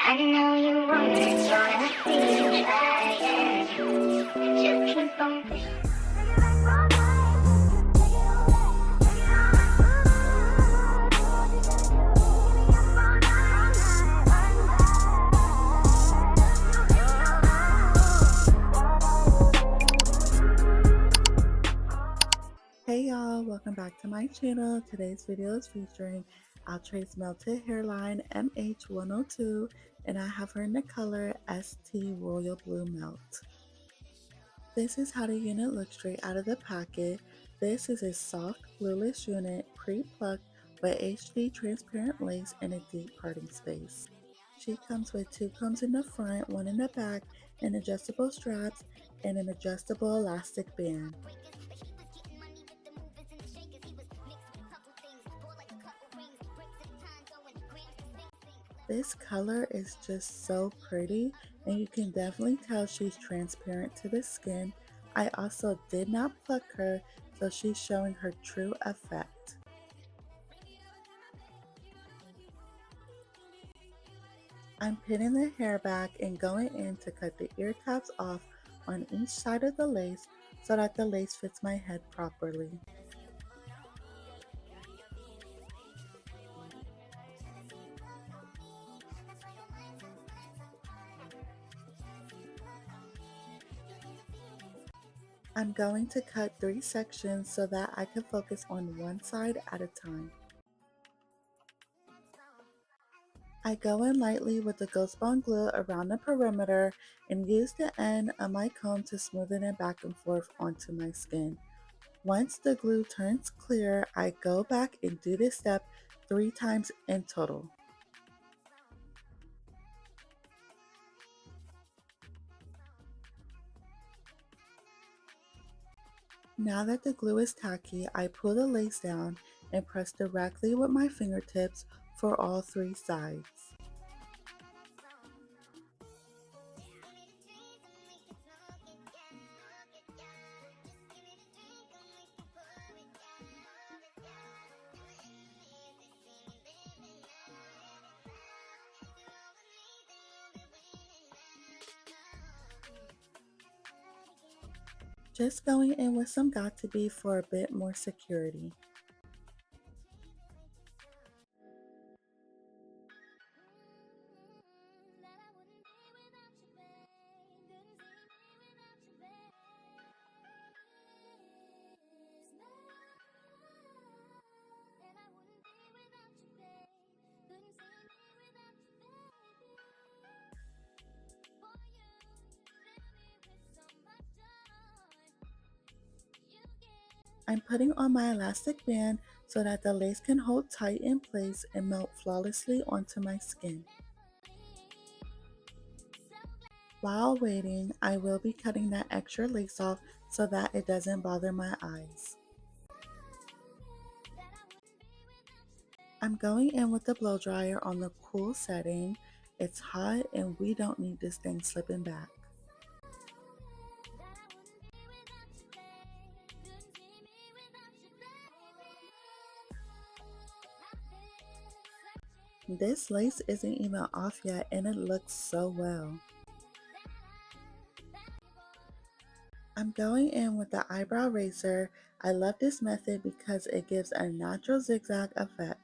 I know you want it, so let's see you try again. Just keep on pushing. Hey y'all, welcome back to my channel. Today's video is featuring Outre's Melted Hairline MH102, and I have her in the color ST Royal Blue Melt. This is how the unit looks straight out of the packet. This is a soft glueless unit, pre-plucked with HD transparent lace and a deep parting space. She comes with 2 combs in the front, 1 in the back, and adjustable straps, and an adjustable elastic band. This color is just so pretty, and you can definitely tell she's transparent to the skin. I also did not pluck her, so she's showing her true effect. I'm pinning the hair back and going in to cut the ear tabs off on each side of the lace so that the lace fits my head properly. I'm going to cut 3 sections so that I can focus on one side at a time. I go in lightly with the Ghost Bond glue around the perimeter and use the end of my comb to smoothen it back and forth onto my skin. Once the glue turns clear, I go back and do this step 3 times in total. Now that the glue is tacky, I pull the lace down and press directly with my fingertips for all 3 sides. Just going in with some got2b for a bit more security. I'm putting on my elastic band so that the lace can hold tight in place and melt flawlessly onto my skin. While waiting, I will be cutting that extra lace off so that it doesn't bother my eyes. I'm going in with the blow dryer on the cool setting. It's hot and we don't need this thing slipping back. This lace isn't even off yet and it looks so well. I'm going in with the eyebrow razor. I love this method because it gives a natural zigzag effect.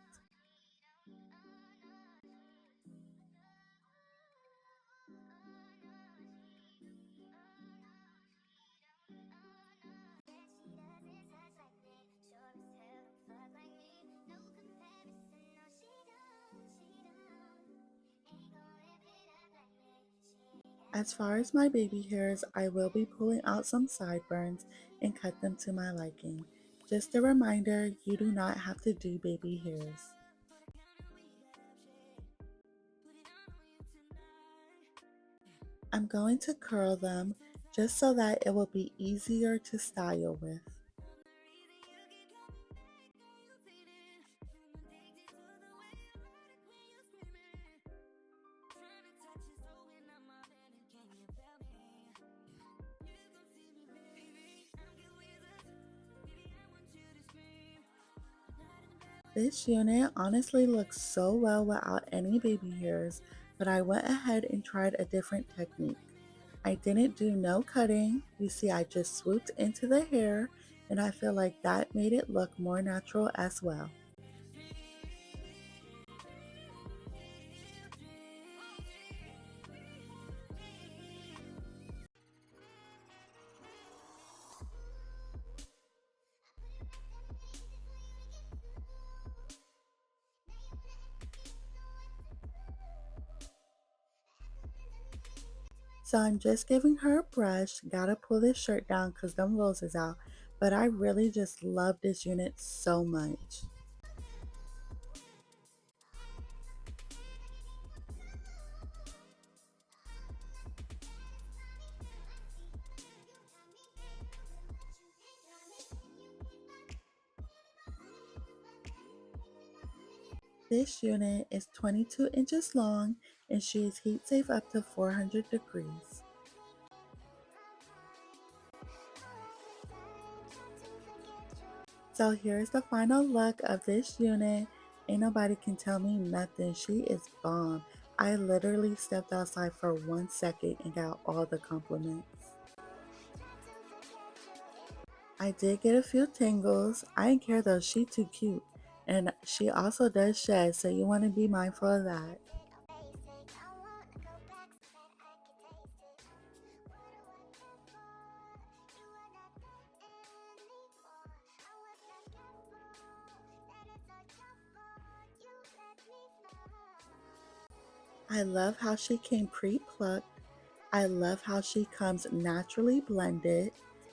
As far as my baby hairs, I will be pulling out some sideburns and cut them to my liking. Just a reminder, you do not have to do baby hairs. I'm going to curl them just so that it will be easier to style with. This unit honestly looks so well without any baby hairs. but I went ahead and tried a different technique. I didn't do no cutting. You see, I just swooped into the hair, and I feel like that made it look more natural as well. So I'm just giving her a brush. Gotta pull this shirt down because them rolls is out. But I really just love this unit so much. This unit is 22 inches long and she is heat safe up to 400 degrees. So here's the final look of this unit. Ain't nobody can tell me nothing. She is bomb. I literally stepped outside for 1 second and got all the compliments. I did get a few tingles. I didn't care though, she too cute. And she also does shed, so you want to be mindful of that. I love how she came pre-plucked. I love how she comes naturally blended.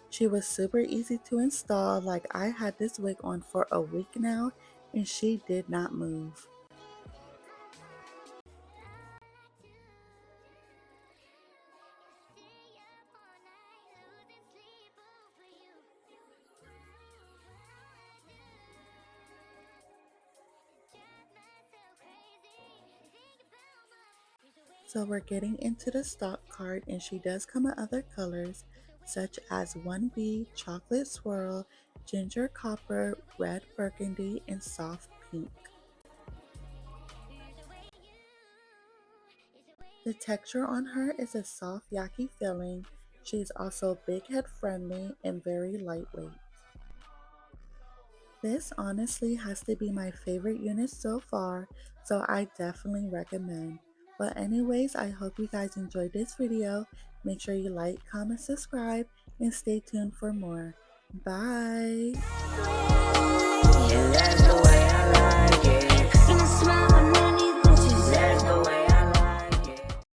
She was super easy to install. Like, I had this wig on for a week now and she did not move. So we're getting into the stock card and she does come in other colors such as 1B, chocolate swirl, ginger copper, red burgundy, and soft pink. The texture on her is a soft yaki feeling. She's also big head friendly and very lightweight. This honestly has to be my favorite unit so far, so I definitely recommend. But anyways, I hope you guys enjoyed this video. Make sure you like, comment, subscribe, and stay tuned for more. Bye! And that's the way